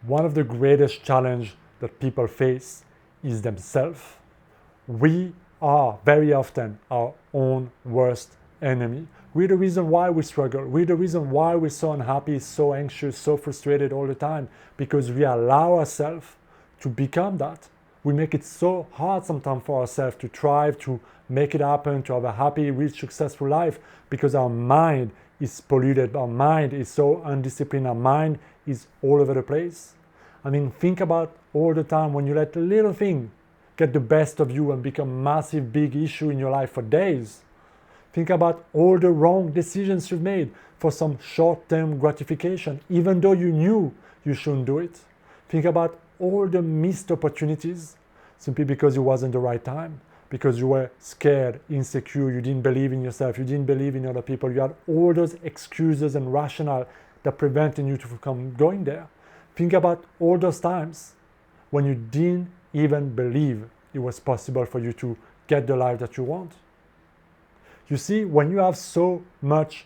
One of the greatest challenges that people face is themselves. We are very often our own worst enemy. We're the reason why we struggle. We're the reason why we're so unhappy, so anxious, so frustrated all the time, because we allow ourselves to become that. We make it so hard sometimes for ourselves to thrive, to make it happen, to have a happy, rich, successful life, because our mind is polluted. Our mind is so undisciplined. Our mind is all over the place. I mean, think about all the time when you let a little thing get the best of you and become a massive, big issue in your life for days. Think about all the wrong decisions you've made for some short-term gratification, even though you knew you shouldn't do it. Think about all the missed opportunities simply because it wasn't the right time, because you were scared, insecure, you didn't believe in yourself, you didn't believe in other people. You had all those excuses and rationale that prevented you from going there. Think about all those times when you didn't even believe it was possible for you to get the life that you want. You see, when you have so much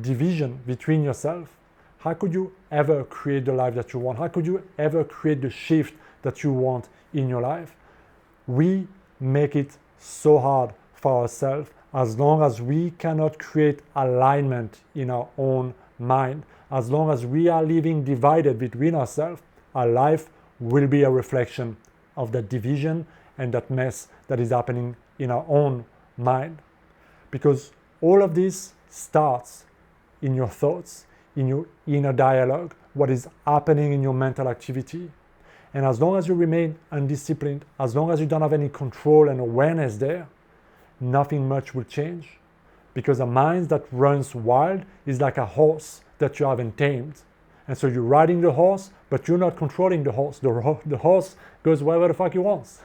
division between yourself, how could you ever create the life that you want? How could you ever create the shift that you want in your life? We make it so hard for ourselves as long as we cannot create alignment in our own mind. As long as we are living divided between ourselves, our life will be a reflection of that division and that mess that is happening in our own mind. Because all of this starts in your thoughts, in your inner dialogue, what is happening in your mental activity. And as long as you remain undisciplined, as long as you don't have any control and awareness there, nothing much will change. Because a mind that runs wild is like a horse that you haven't tamed. And so you're riding the horse, but you're not controlling the horse. The horse goes wherever the fuck he wants.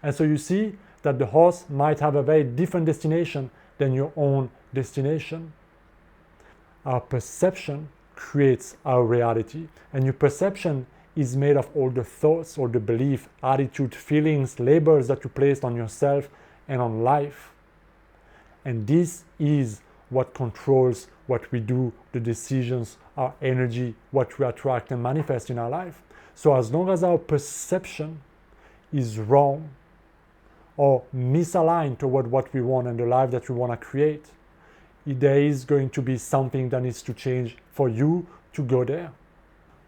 And so you see that the horse might have a very different destination than your own destination. Our perception creates our reality. And your perception is made of all the thoughts, all the belief, attitude, feelings, labels that you placed on yourself and on life. And this is what controls what we do, the decisions, our energy, what we attract and manifest in our life. So as long as our perception is wrong or misaligned toward what we want and the life that we want to create, there is going to be something that needs to change for you to go there.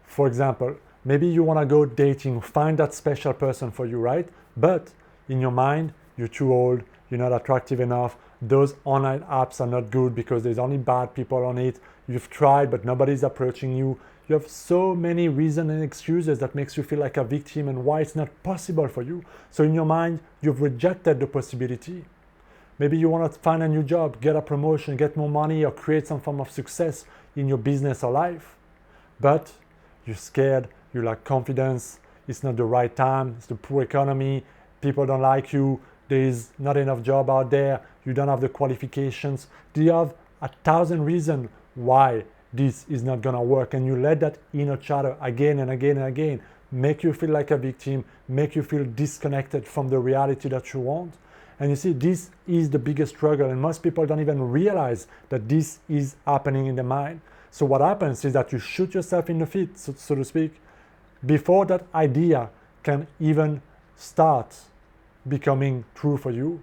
For example, maybe you want to go dating, find that special person for you, right? But in your mind, you're too old, you're not attractive enough, those online apps are not good because there's only bad people on it. You've tried, but nobody's approaching you. You have so many reasons and excuses that makes you feel like a victim and why it's not possible for you. So in your mind, you've rejected the possibility. Maybe you want to find a new job, get a promotion, get more money, or create some form of success in your business or life. But you're scared, you lack confidence, it's not the right time, it's the poor economy, people don't like you, there is not enough job out there, you don't have the qualifications. Do you have 1,000 reasons why this is not gonna work? And you let that inner chatter again and again and again make you feel like a victim, make you feel disconnected from the reality that you want. And you see, this is the biggest struggle, and most people don't even realize that this is happening in the mind. So what happens is that you shoot yourself in the feet, so to speak, before that idea can even start becoming true for you.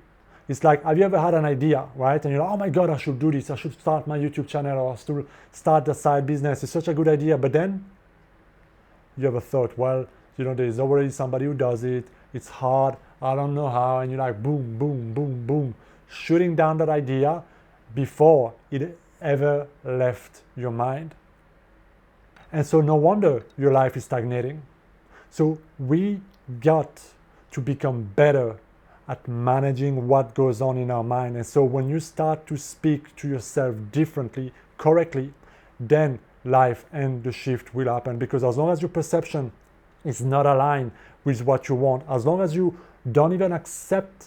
It's like, have you ever had an idea, right? And you're like, oh my God, I should do this. I should start my YouTube channel or start a side business. It's such a good idea. But then you have a thought, well, there's already somebody who does it. It's hard. I don't know how. And you're like, boom, boom, boom, boom, shooting down that idea before it ever left your mind. And so no wonder your life is stagnating. So we got to become better at managing what goes on in our mind. And so when you start to speak to yourself differently, correctly, then life and the shift will happen. Because as long as your perception is not aligned with what you want, as long as you don't even accept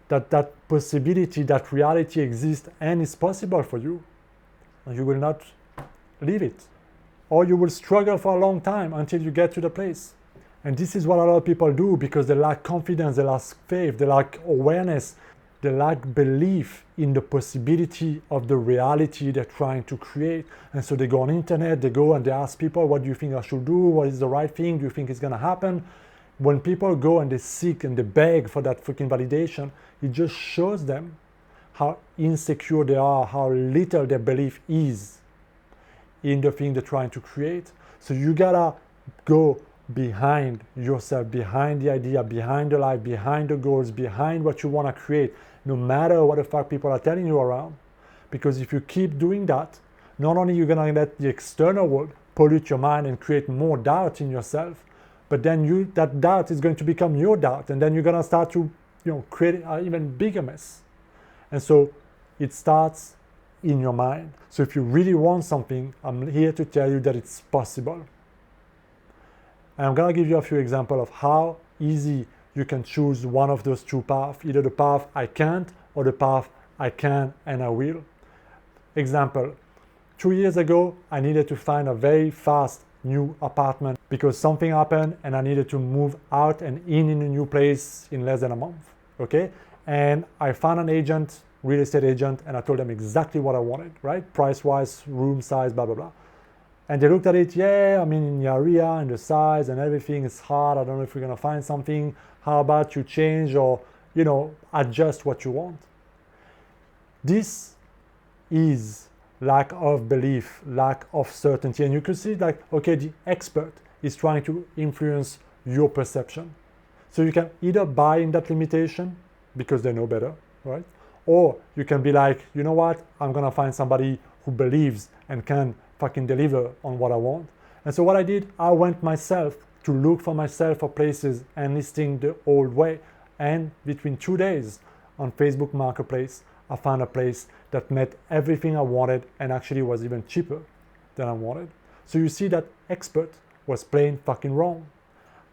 that possibility, that reality exists and is possible for you, you will not live it. Or you will struggle for a long time until you get to the place. And this is what a lot of people do because they lack confidence, they lack faith, they lack awareness. They lack belief in the possibility of the reality they're trying to create. And so they go on the internet, they go and they ask people, what do you think I should do? What is the right thing? Do you think it's going to happen? When people go and they seek and they beg for that freaking validation, it just shows them how insecure they are, how little their belief is in the thing they're trying to create. So you gotta go behind yourself, behind the idea, behind the life, behind the goals, behind what you want to create, no matter what the fuck people are telling you around. Because if you keep doing that, not only you're gonna let the external world pollute your mind and create more doubt in yourself, but then that doubt is going to become your doubt, and then you're gonna start to create an even bigger mess. And so it starts in your mind. So if you really want something, I'm here to tell you that it's possible. And I'm going to give you a few examples of how easy you can choose one of those two paths, either the path I can't or the path I can and I will. Example, 2 years ago, I needed to find a very fast new apartment because something happened and I needed to move out and in a new place in less than a month, okay? And I found an agent, real estate agent, and I told them exactly what I wanted, right? Price-wise, room size, blah, blah, blah. And they looked at it, yeah, I mean, in the area and the size and everything is hard. I don't know if we're going to find something. How about you change or, adjust what you want? This is lack of belief, lack of certainty. And you can see like, okay, the expert is trying to influence your perception. So you can either buy in that limitation because they know better, right? Or you can be like, you know what? I'm going to find somebody who believes and can fucking deliver on what I want. And so what I did, I went myself to look for myself for places and listing the old way. And between 2 days on Facebook Marketplace, I found a place that met everything I wanted and actually was even cheaper than I wanted. So you see that expert was plain fucking wrong.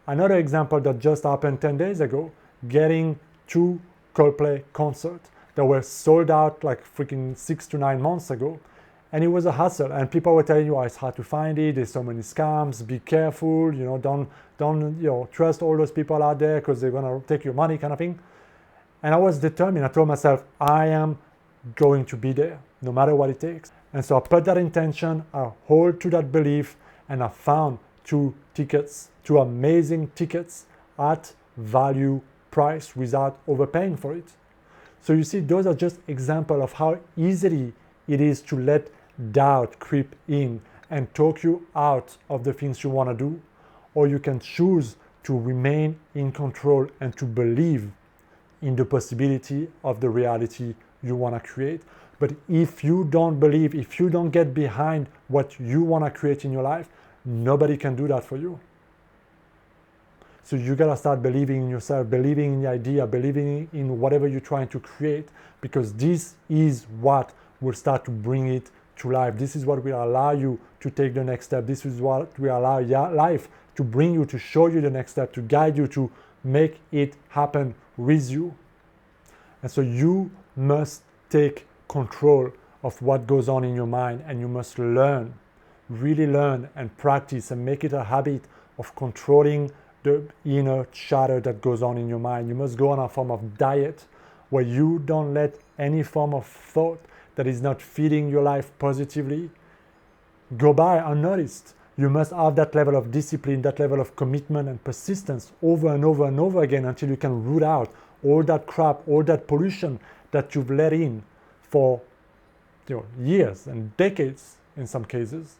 Another example that just happened 10 days ago, getting 2 Coldplay concerts that were sold out like freaking 6 to 9 months ago. And it was a hustle, and people were telling you, it's hard to find it, there's so many scams, be careful, don't trust all those people out there because they're gonna take your money kind of thing. And I was determined. I told myself, I am going to be there, no matter what it takes. And so I put that intention, I hold to that belief, and I found 2 tickets, 2 amazing tickets at value price without overpaying for it. So you see, those are just examples of how easily it is to let doubt creep in and talk you out of the things you want to do, or you can choose to remain in control and to believe in the possibility of the reality you want to create. But if you don't believe, if you don't get behind what you want to create in your life, nobody can do that for you. So you gotta start believing in yourself, believing in the idea, believing in whatever you're trying to create, because this is what will start to bring it to life. This is what will allow you to take the next step. This is what will allow life to bring you, to show you the next step, to guide you, to make it happen with you. And so you must take control of what goes on in your mind, and you must learn, really learn and practice and make it a habit of controlling the inner chatter that goes on in your mind. You must go on a form of diet where you don't let any form of thought that is not feeding your life positively go by unnoticed. You must have that level of discipline, that level of commitment and persistence over and over and over again until you can root out all that crap, all that pollution that you've let in for years and decades in some cases.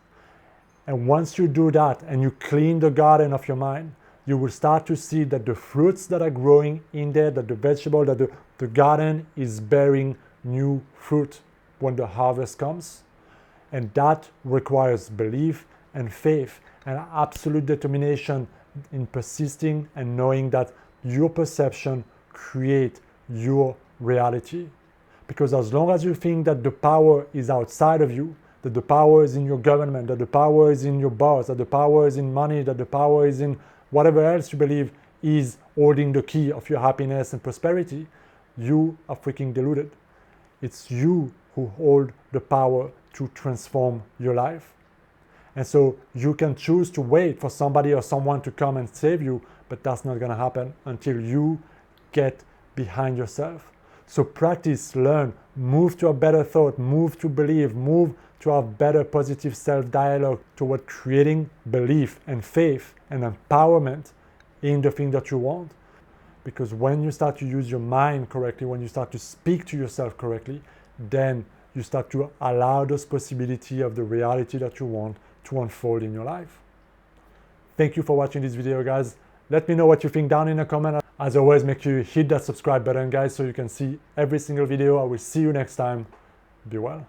And once you do that and you clean the garden of your mind, you will start to see that the fruits that are growing in there, that the vegetable, that the garden is bearing new fruit when the harvest comes. And that requires belief and faith and absolute determination in persisting and knowing that your perception creates your reality. Because as long as you think that the power is outside of you, that the power is in your government, that the power is in your boss, that the power is in money, that the power is in whatever else you believe is holding the key of your happiness and prosperity, you are freaking deluded. It's you who hold the power to transform your life. And so you can choose to wait for somebody or someone to come and save you, but that's not going to happen until you get behind yourself. So practice, learn, move to a better thought, move to believe, move to have better positive self-dialogue toward creating belief and faith and empowerment in the thing that you want. Because when you start to use your mind correctly, when you start to speak to yourself correctly, then you start to allow those possibilities of the reality that you want to unfold in your life. Thank you for watching this video, guys. Let me know what you think down in the comment. As always, make sure you hit that subscribe button, guys, so you can see every single video. I will see you next time. Be well.